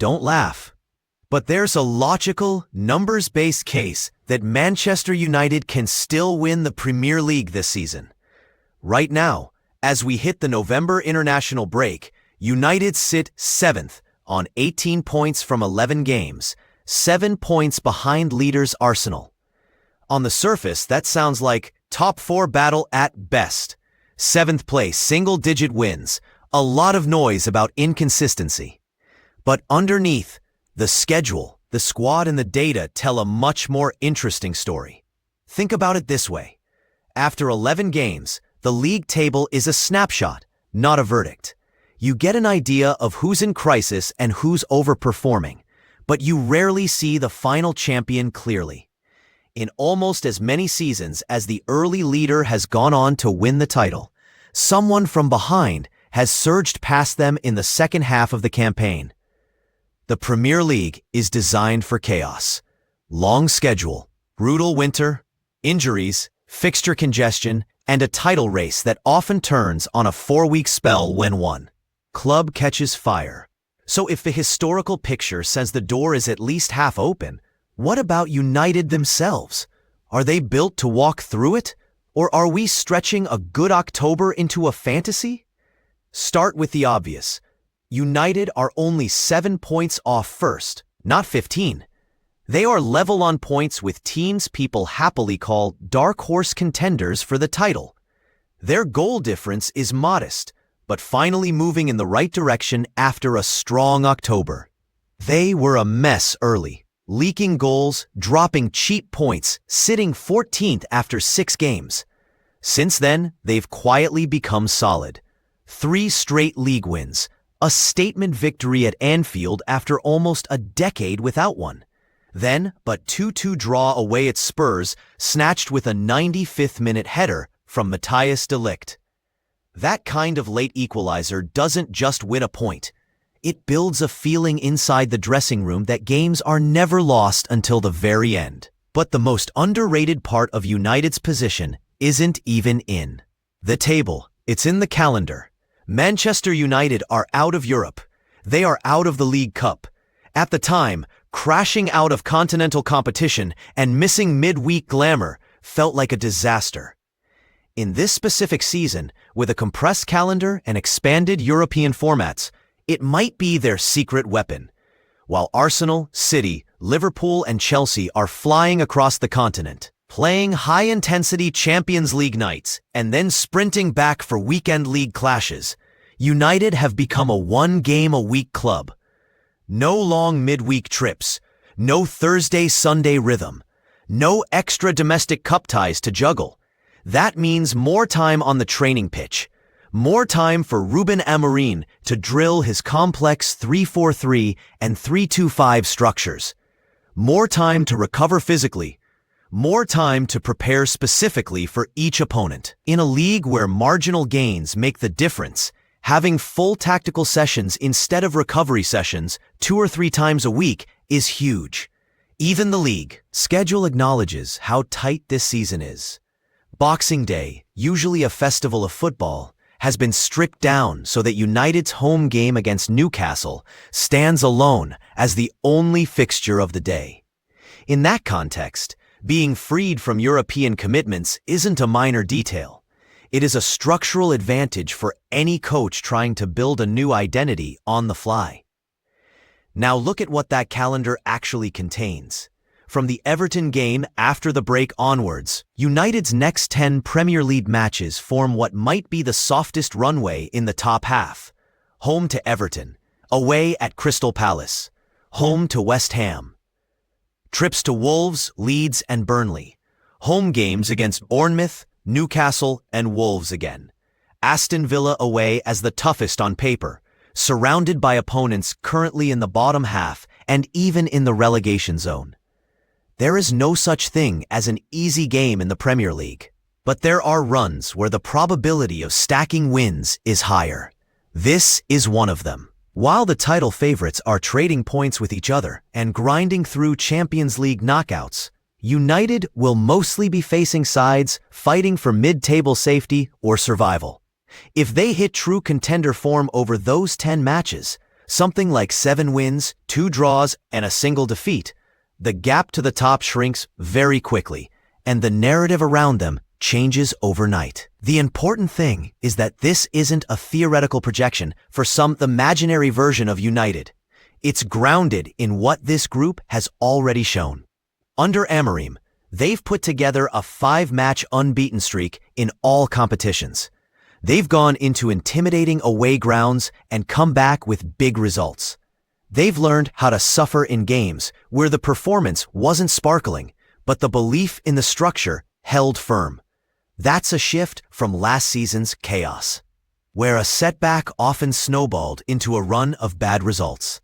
don't laugh. But there's a logical, numbers-based case that Manchester United can still win the Premier League this season. Right now, as we hit the November international break, United sit 7th on 18 points from 11 games, 7 points behind leaders Arsenal. On the surface, that sounds like top 4 battle at best. 7th place, single-digit wins, a lot of noise about inconsistency. But underneath, the schedule, the squad, and the data tell a much more interesting story. Think about it this way. After 11 games, the league table is a snapshot, not a verdict. You get an idea of who's in crisis and who's overperforming, but you rarely see the final champion clearly. In almost as many seasons as the early leader has gone on to win the title, someone from behind has surged past them in the second half of the campaign. The Premier League is designed for chaos. Long schedule, brutal winter, injuries, fixture congestion, and a title race that often turns on a 4-week spell when one club catches fire. So if the historical picture says the door is at least half open, what about United themselves? Are they built to walk through it? Or are we stretching a good October into a fantasy? Start with the obvious. United are only 7 points off first, not 15. They are level on points with teams people happily call dark horse contenders for the title. Their goal difference is modest, but finally moving in the right direction after a strong October. They were a mess early, leaking goals, dropping cheap points, sitting 14th after 6 games. Since then, they've quietly become solid. 3 straight league wins, a statement victory at Anfield after almost a decade without one. Then, but 2-2 draw away at Spurs, snatched with a 95th-minute header from Matthijs de Ligt. That kind of late equalizer doesn't just win a point. It builds a feeling inside the dressing room that games are never lost until the very end. But the most underrated part of United's position isn't even in the table. It's in the calendar. Manchester United are out of Europe. They are out of the League Cup. At the time, crashing out of continental competition and missing midweek glamour felt like a disaster. In this specific season, with a compressed calendar and expanded European formats, it might be their secret weapon. While Arsenal, City, Liverpool, and Chelsea are flying across the continent, playing high-intensity Champions League nights, and then sprinting back for weekend league clashes, United have become a one-game-a-week club. No long midweek trips, no Thursday-Sunday rhythm, no extra domestic cup ties to juggle. That means more time on the training pitch, more time for Ruben Amorim to drill his complex 3-4-3 and 3-2-5 structures, more time to recover physically, more time to prepare specifically for each opponent. In a league where marginal gains make the difference, having full tactical sessions instead of recovery sessions 2 or 3 times a week is huge. Even the league schedule acknowledges how tight this season is. Boxing Day, usually a festival of football, has been stripped down so that United's home game against Newcastle stands alone as the only fixture of the day. In that context, being freed from European commitments isn't a minor detail. It is a structural advantage for any coach trying to build a new identity on the fly. Now look at what that calendar actually contains. From the Everton game after the break onwards, United's next 10 Premier League matches form what might be the softest runway in the top half. Home to Everton, away at Crystal Palace, home to West Ham. Trips to Wolves, Leeds, and Burnley. Home games against Bournemouth, Newcastle, and Wolves again. Aston Villa away as the toughest on paper, surrounded by opponents currently in the bottom half and even in the relegation zone. There is no such thing as an easy game in the Premier League, but there are runs where the probability of stacking wins is higher. This is one of them. While the title favorites are trading points with each other and grinding through Champions League knockouts, United will mostly be facing sides fighting for mid-table safety or survival. If they hit true contender form over those 10 matches, something like 7 wins, 2 draws, and a single defeat, the gap to the top shrinks very quickly, and the narrative around them changes overnight. The important thing is that this isn't a theoretical projection for some imaginary version of United. It's grounded in what this group has already shown. Under Amorim, they've put together a 5-match unbeaten streak in all competitions. They've gone into intimidating away grounds and come back with big results. They've learned how to suffer in games where the performance wasn't sparkling, but the belief in the structure held firm. That's a shift from last season's chaos, where a setback often snowballed into a run of bad results.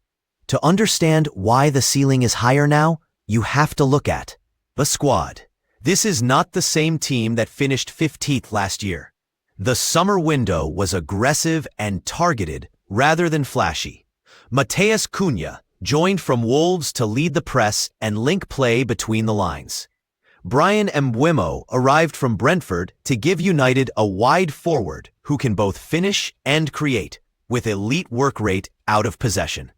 To understand why the ceiling is higher now, you have to look at the squad. This is not the same team that finished 15th last year. The summer window was aggressive and targeted rather than flashy. Matheus Cunha joined from Wolves to lead the press and link play between the lines. Brian Mbeumo arrived from Brentford to give United a wide forward who can both finish and create, with elite work rate out of possession.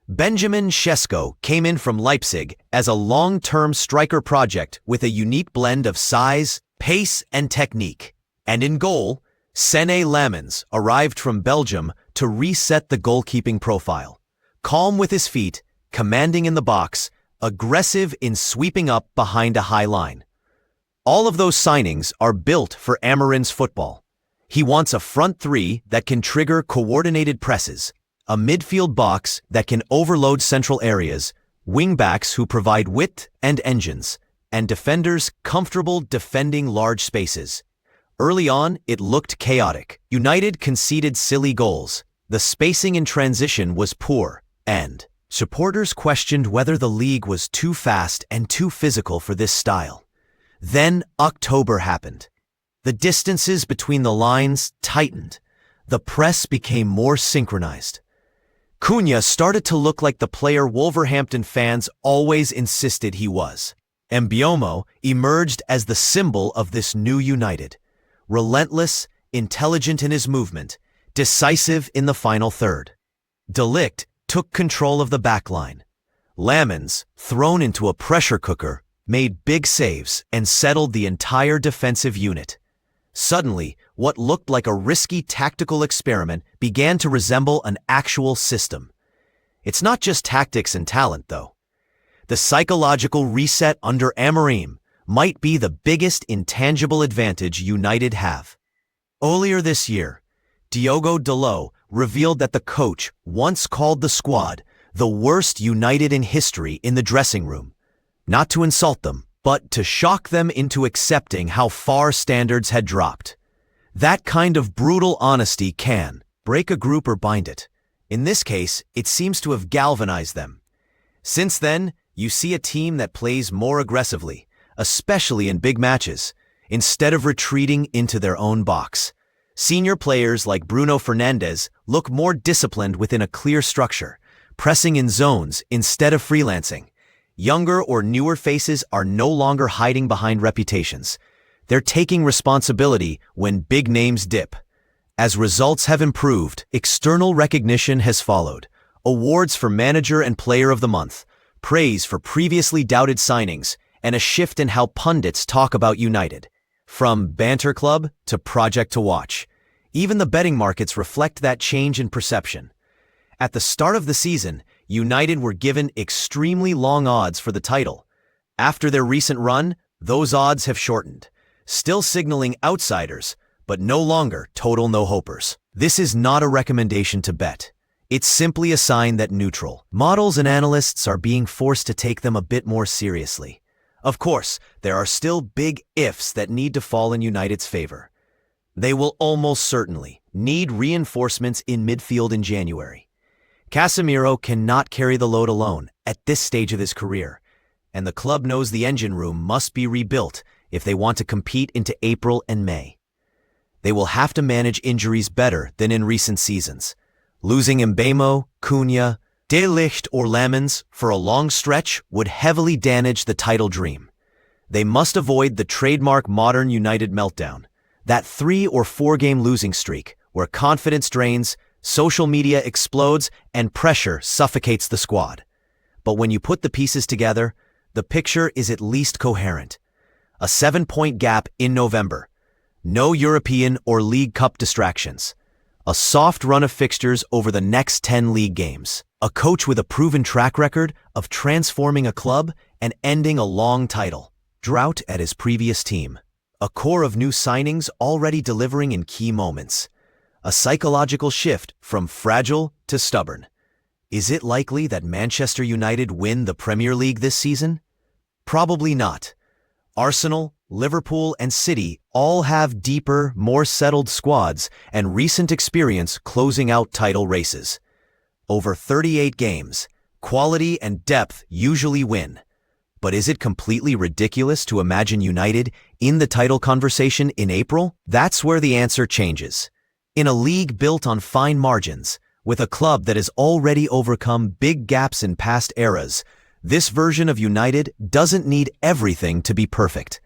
Benjamin Sesko came in from Leipzig as a long-term striker project with a unique blend of size, pace, and technique. And in goal, Sene Lammens arrived from Belgium to reset the goalkeeping profile. Calm with his feet, commanding in the box, aggressive in sweeping up behind a high line. All of those signings are built for Amorim's football. He wants a front three that can trigger coordinated presses, a midfield box that can overload central areas, wing-backs who provide width and engines, and defenders comfortable defending large spaces. Early on, it looked chaotic. United conceded silly goals. The spacing in transition was poor, and supporters questioned whether the league was too fast and too physical for this style. Then October happened. The distances between the lines tightened. The press became more synchronized. Cunha started to look like the player Wolverhampton fans always insisted he was. Mbeumo emerged as the symbol of this new United. Relentless, intelligent in his movement, decisive in the final third. De Ligt took control of the backline. Lammens, thrown into a pressure cooker, made big saves and settled the entire defensive unit. Suddenly, what looked like a risky tactical experiment began to resemble an actual system. It's not just tactics and talent, though. The psychological reset under Amorim might be the biggest intangible advantage United have. Earlier this year, Diogo Dalot revealed that the coach once called the squad the worst United in history in the dressing room. Not to insult them, but to shock them into accepting how far standards had dropped. That kind of brutal honesty can break a group or bind it. In this case, it seems to have galvanized them. Since then, you see a team that plays more aggressively, especially in big matches, instead of retreating into their own box. Senior players like Bruno Fernandes look more disciplined within a clear structure, pressing in zones instead of freelancing. Younger or newer faces are no longer hiding behind reputations. They're taking responsibility when big names dip. As results have improved, external recognition has followed. Awards for Manager and Player of the Month, praise for previously doubted signings, and a shift in how pundits talk about United. From banter club to project to watch. Even the betting markets reflect that change in perception. At the start of the season, United were given extremely long odds for the title. After their recent run, those odds have shortened, still signaling outsiders, but no longer total no-hopers. This is not a recommendation to bet. It's simply a sign that neutral models and analysts are being forced to take them a bit more seriously. Of course, there are still big ifs that need to fall in United's favor. They will almost certainly need reinforcements in midfield in January. Casemiro cannot carry the load alone at this stage of his career, and the club knows the engine room must be rebuilt if they want to compete into April and May. They will have to manage injuries better than in recent seasons. Losing Mbeumo, Cunha, De Ligt or Lammens for a long stretch would heavily damage the title dream. They must avoid the trademark modern United meltdown, that 3 or 4 game losing streak where confidence drains, social media explodes, and pressure suffocates the squad. But when you put the pieces together, the picture is at least coherent. A 7-point gap in November. No European or League Cup distractions. A soft run of fixtures over the next 10 league games. A coach with a proven track record of transforming a club and ending a long title drought at his previous team. A core of new signings already delivering in key moments. A psychological shift from fragile to stubborn. Is it likely that Manchester United win the Premier League this season? Probably not. Arsenal, Liverpool, and City all have deeper, more settled squads and recent experience closing out title races. Over 38 games, quality and depth usually win. But is it completely ridiculous to imagine United in the title conversation in April? That's where the answer changes. In a league built on fine margins, with a club that has already overcome big gaps in past eras, this version of United doesn't need everything to be perfect.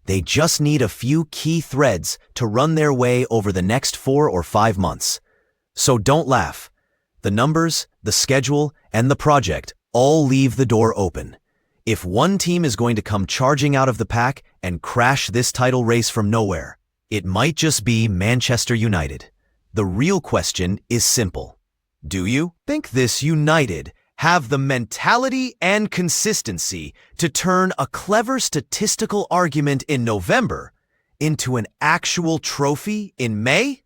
They just need a few key threads to run their way over the next 4 or 5 months. So don't laugh. The numbers, the schedule, and the project all leave the door open. If one team is going to come charging out of the pack and crash this title race from nowhere, it might just be Manchester United. The real question is simple. Do you think this United have the mentality and consistency to turn a clever statistical argument in November into an actual trophy in May?